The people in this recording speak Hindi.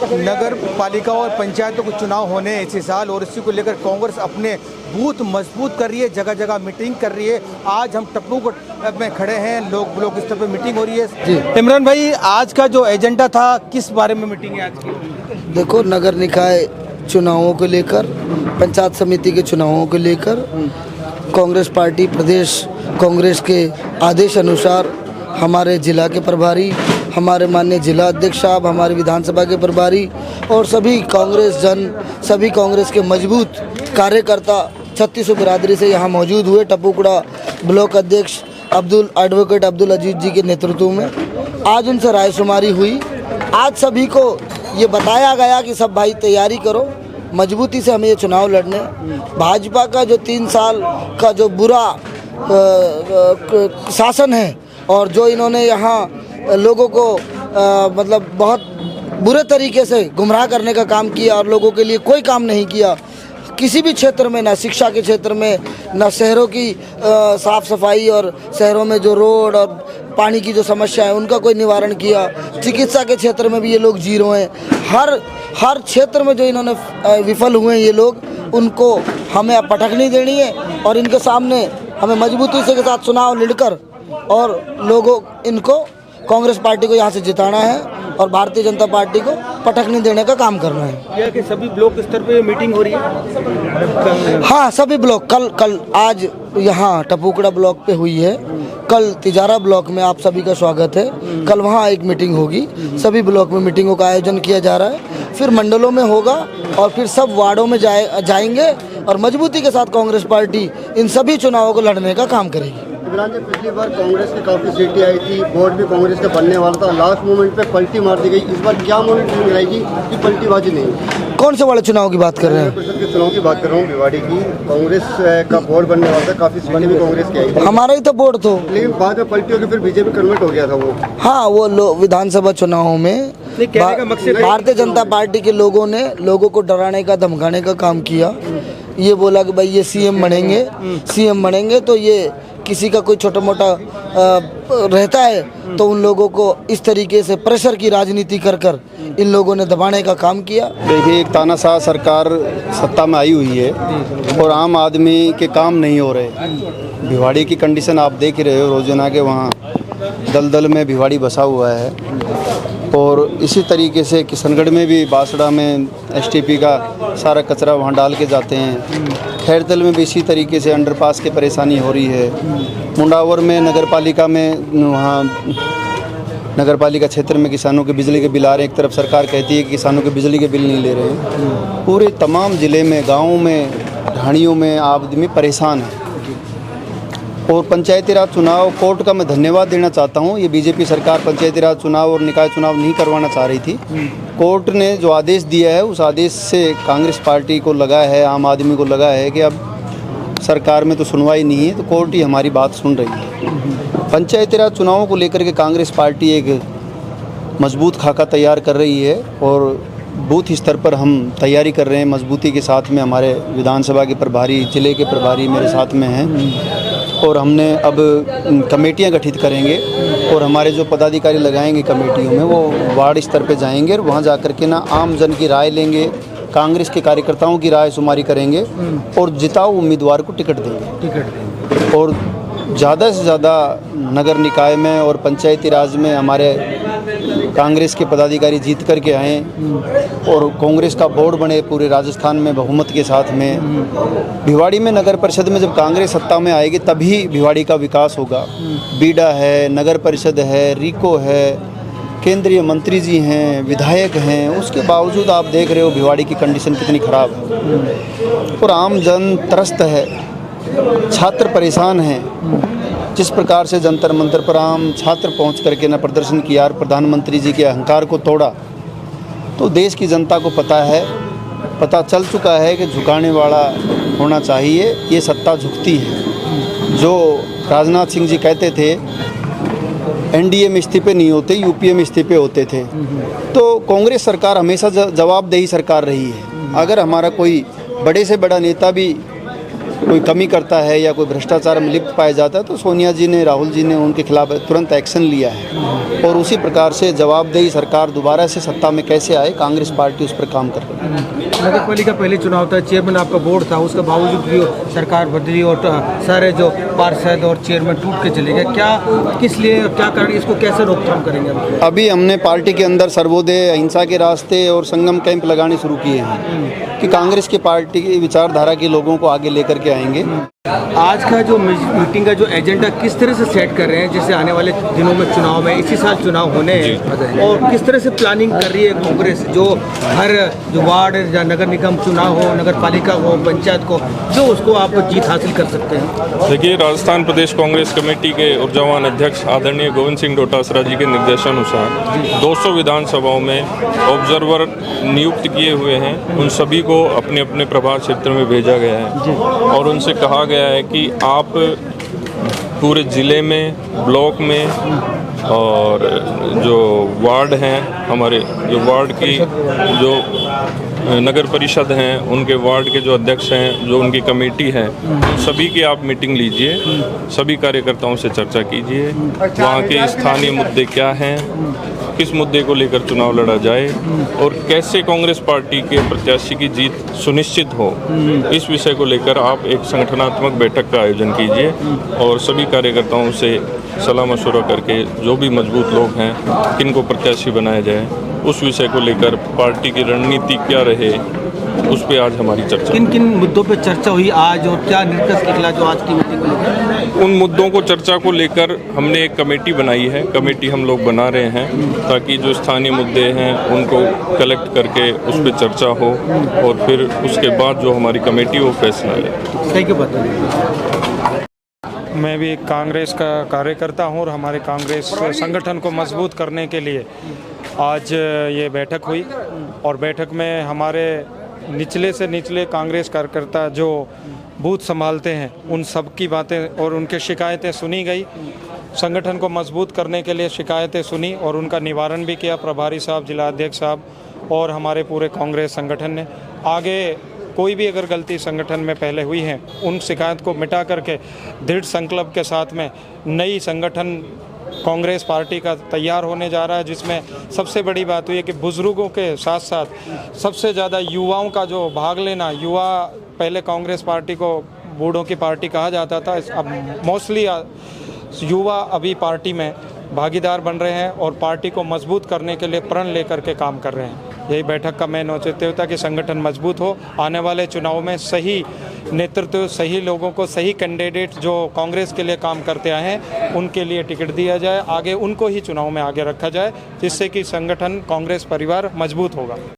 नगर पालिका और पंचायतों के चुनाव होने हैं इसी साल और इसी को लेकर कांग्रेस अपने बूथ मजबूत कर रही है, जगह जगह मीटिंग कर रही है। आज हम टप्पूकोट में खड़े हैं, लोग ब्लॉक स्तर पर मीटिंग हो रही है। इमरान भाई, आज का जो एजेंडा था किस बारे में मीटिंग है आज की? देखो, नगर निकाय चुनावों को लेकर, पंचायत समिति के चुनावों को लेकर कांग्रेस पार्टी प्रदेश कांग्रेस के आदेश अनुसार हमारे जिला के प्रभारी, हमारे माननीय जिला अध्यक्ष साहब, हमारे विधानसभा के प्रभारी और सभी कांग्रेस के मजबूत कार्यकर्ता 3600 बिरादरी से यहाँ मौजूद हुए। टप्पूकोड़ा ब्लॉक अध्यक्ष एडवोकेट अब्दुल अजीज जी के नेतृत्व में आज उनसे रायशुमारी हुई। आज सभी को ये बताया गया कि सब भाई तैयारी करो, मजबूती से हमें ये चुनाव लड़ने। भाजपा का जो 3 साल का जो बुरा शासन है और जो इन्होंने यहाँ लोगों को मतलब बहुत बुरे तरीके से गुमराह करने का काम किया और लोगों के लिए कोई काम नहीं किया किसी भी क्षेत्र में, ना शिक्षा के क्षेत्र में, ना शहरों की साफ़ सफाई और शहरों में जो रोड और पानी की जो समस्या है उनका कोई निवारण किया। चिकित्सा के क्षेत्र में भी ये लोग जीरो हैं। हर क्षेत्र में जो इन्होंने विफल हुए हैं ये लोग, उनको हमें अब पटकनी देनी है और इनके सामने हमें मजबूती से के साथ चुनाव लड़कर और लोगों इनको कांग्रेस पार्टी को यहाँ से जिताना है और भारतीय जनता पार्टी को पटकनी देने का काम करना है। यह कि सभी ब्लॉक स्तर पे मीटिंग हो रही है? हाँ, सभी ब्लॉक कल आज यहाँ टप्पूकोड़ा ब्लॉक पे हुई है, कल तिजारा ब्लॉक में आप सभी का स्वागत है। कल वहाँ एक मीटिंग होगी, सभी ब्लॉक में मीटिंगों का आयोजन किया जा रहा है, फिर मंडलों में होगा और फिर सब वार्डों में जाएंगे और मजबूती के साथ कांग्रेस पार्टी इन सभी चुनावों को लड़ने का काम करेगी। इमरान जी, पिछली बार कांग्रेस की काफ़ी सीटें आई थी, बोर्ड भी कांग्रेस का बनने वाला था, लास्ट मोमेंट पे पलटी मार दी गई। इस बार क्या मोमेंट रहेगी कि पलटीबाजी नहीं? कौन से वाले चुनाव की बात कर रहे हैं? परिषद के चुनाव की बात कर रहा हूँ, भिवाड़ी की। कांग्रेस का बोर्ड बनने वाला था, काफ़ी सीटें भी कांग्रेस की आई थी। हमारा ही तो बोर्ड तो, लेकिन बाद में पलटी होकर फिर बीजेपी कन्वर्ट हो गया था वो। हाँ, वो विधानसभा चुनावों में भारतीय जनता पार्टी के लोगों ने लोगों को डराने का, धमकाने का काम किया। ये बोला कि भाई ये सीएम बनेंगे तो ये किसी का कोई छोटा मोटा रहता है तो उन लोगों को इस तरीके से प्रेशर की राजनीति कर इन लोगों ने दबाने का काम किया। देखिए, एक तानाशाह सरकार सत्ता में आई हुई है और आम आदमी के काम नहीं हो रहे। भिवाड़ी की कंडीशन आप देख रहे हो, रोजाना के वहाँ दलदल में भिवाड़ी बसा हुआ है। और इसी तरीके से किशनगढ़ में भी बासड़ा में एसटीपी का सारा कचरा वहाँ डाल के जाते हैं। खैरतल में भी इसी तरीके से अंडरपास की परेशानी हो रही है। मुंडावर में नगरपालिका में, वहाँ नगरपालिका क्षेत्र में किसानों के बिजली के बिल आ रहे हैं। एक तरफ सरकार कहती है कि किसानों के बिजली के बिल नहीं ले रहे हैं। पूरे तमाम ज़िले में, गाँवों में, ढाणियों में आदमी परेशान है। और पंचायती राज चुनाव, कोर्ट का मैं धन्यवाद देना चाहता हूँ। ये बीजेपी सरकार पंचायती राज चुनाव और निकाय चुनाव नहीं करवाना चाह रही थी। कोर्ट ने जो आदेश दिया है उस आदेश से कांग्रेस पार्टी को लगा है, आम आदमी को लगा है कि अब सरकार में तो सुनवाई नहीं है, तो कोर्ट ही हमारी बात सुन रही है। पंचायती राज चुनावों को लेकर के कांग्रेस पार्टी एक मजबूत खाका तैयार कर रही है और बूथ स्तर पर हम तैयारी कर रहे हैं मजबूती के साथ में। हमारे विधानसभा के प्रभारी, जिले के प्रभारी मेरे साथ में हैं और हमने अब कमेटियां गठित करेंगे और हमारे जो पदाधिकारी लगाएंगे कमेटियों में वो वार्ड स्तर पे जाएंगे और वहाँ जा कर के ना आम जन की राय लेंगे, कांग्रेस के कार्यकर्ताओं की राय शुमारी करेंगे और जिताऊ उम्मीदवार को टिकट देंगे। और ज़्यादा से ज़्यादा नगर निकाय में और पंचायती राज में हमारे कांग्रेस के पदाधिकारी जीत कर के आएँ और कांग्रेस का बोर्ड बने पूरे राजस्थान में बहुमत के साथ में। भिवाड़ी में नगर परिषद में जब कांग्रेस सत्ता में आएगी तभी भिवाड़ी का विकास होगा। बीडा है, नगर परिषद है, रीको है, केंद्रीय मंत्री जी हैं, विधायक हैं, उसके बावजूद आप देख रहे हो भिवाड़ी की कंडीशन कितनी ख़राब है और आम जन त्रस्त है, छात्र परेशान हैं। जिस प्रकार से जंतर मंतर पर आम छात्र पहुंच करके न प्रदर्शन किया और प्रधानमंत्री जी के अहंकार को तोड़ा, तो देश की जनता को पता चल चुका है कि झुकाने वाला होना चाहिए। ये सत्ता झुकती है। जो राजनाथ सिंह जी कहते थे एनडीए में इस्तीफे नहीं होते, यूपीए में इस्तीफे होते थे, तो कांग्रेस सरकार हमेशा जवाबदेही सरकार रही है। अगर हमारा कोई बड़े से बड़ा नेता भी कोई कमी करता है या कोई भ्रष्टाचार में लिप्त पाया जाता है तो सोनिया जी ने, राहुल जी ने उनके खिलाफ तुरंत एक्शन लिया है और उसी प्रकार से जवाबदेही सरकार दोबारा से सत्ता में कैसे आए, कांग्रेस पार्टी उस पर काम कर रही है। नगर पालिका पहले चुनाव था, चेयरमैन आपका बोर्ड था, उसके बावजूद भी सरकार बदली और सारे जो पार्षद और चेयरमैन टूट के चले गए। क्या, किस लिए, क्या कारण, इसको कैसे रोकथाम करेंगे? अभी हमने पार्टी के अंदर सर्वोदय, अहिंसा के रास्ते और संगम कैंप लगाने शुरू किए हैं कि कांग्रेस की पार्टी की विचारधारा के लोगों को आगे लेकर के आएंगे। आज का जो मीटिंग का जो एजेंडा किस तरह से सेट कर रहे हैं, जैसे आने वाले दिनों में चुनाव में, इसी साल चुनाव होने हैं, और किस तरह से प्लानिंग कर रही है कांग्रेस, जो हर जो वार्ड या नगर निगम चुनाव हो, नगर पालिका हो, पंचायत को, जो उसको आप जीत हासिल कर सकते हैं? देखिए, राजस्थान प्रदेश कांग्रेस कमेटी के ऊर्जावान अध्यक्ष आदरणीय गोविंद सिंह डोटासरा जी के निर्देशानुसार 200 विधानसभाओं में ऑब्जर्वर नियुक्त किए हुए हैं। उन सभी को अपने अपने प्रभार क्षेत्र में भेजा गया है और उनसे कहा गया है कि आप पूरे ज़िले में, ब्लॉक में और जो वार्ड हैं, हमारे जो वार्ड की जो नगर परिषद हैं, उनके वार्ड के जो अध्यक्ष हैं, जो उनकी कमेटी है, सभी की आप मीटिंग लीजिए, सभी कार्यकर्ताओं से चर्चा कीजिए, वहाँ के स्थानीय मुद्दे क्या हैं, किस मुद्दे को लेकर चुनाव लड़ा जाए और कैसे कांग्रेस पार्टी के प्रत्याशी की जीत सुनिश्चित हो, इस विषय को लेकर आप एक संगठनात्मक बैठक का आयोजन कीजिए और सभी कार्यकर्ताओं से सलाह मशवरा करके जो भी मजबूत लोग हैं, किनको प्रत्याशी बनाया जाए, उस विषय को लेकर पार्टी की रणनीति क्या रहे, उस पर आज हमारी चर्चा। किन किन मुद्दों पे चर्चा हुई आज और क्या निष्कर्ष निकला जो आज की मीटिंग में? उन मुद्दों को चर्चा को लेकर हमने एक कमेटी बनाई है, कमेटी हम लोग बना रहे हैं ताकि जो स्थानीय मुद्दे हैं उनको कलेक्ट करके उस पर चर्चा हो और फिर उसके बाद जो हमारी कमेटी वो फैसला ले। सही क्यों बताइए? मैं भी कांग्रेस का कार्यकर्ता हूं और हमारे कांग्रेस संगठन को मजबूत करने के लिए आज ये बैठक हुई और बैठक में हमारे निचले से निचले कांग्रेस कार्यकर्ता जो बूथ संभालते हैं उन सब की बातें और उनके शिकायतें सुनी गई। संगठन को मजबूत करने के लिए शिकायतें सुनी और उनका निवारण भी किया प्रभारी साहब, जिला अध्यक्ष साहब और हमारे पूरे कांग्रेस संगठन ने। आगे कोई भी अगर गलती संगठन में पहले हुई है, उन शिकायत को मिटा करके दृढ़ संकल्प के साथ में नई संगठन कांग्रेस पार्टी का तैयार होने जा रहा है, जिसमें सबसे बड़ी बात हुई है कि बुजुर्गों के साथ साथ सबसे ज़्यादा युवाओं का जो भाग लेना, युवा पहले कांग्रेस पार्टी को बूढ़ों की पार्टी कहा जाता था, अब मोस्टली युवा अभी पार्टी में भागीदार बन रहे हैं और पार्टी को मजबूत करने के लिए प्रण लेकर के काम कर रहे हैं। यही बैठक का मेन औचित्य होता कि संगठन मजबूत हो, आने वाले चुनाव में सही नेतृत्व, सही लोगों को, सही कैंडिडेट जो कांग्रेस के लिए काम करते आए हैं उनके लिए टिकट दिया जाए, आगे उनको ही चुनाव में आगे रखा जाए, जिससे कि संगठन कांग्रेस परिवार मजबूत होगा।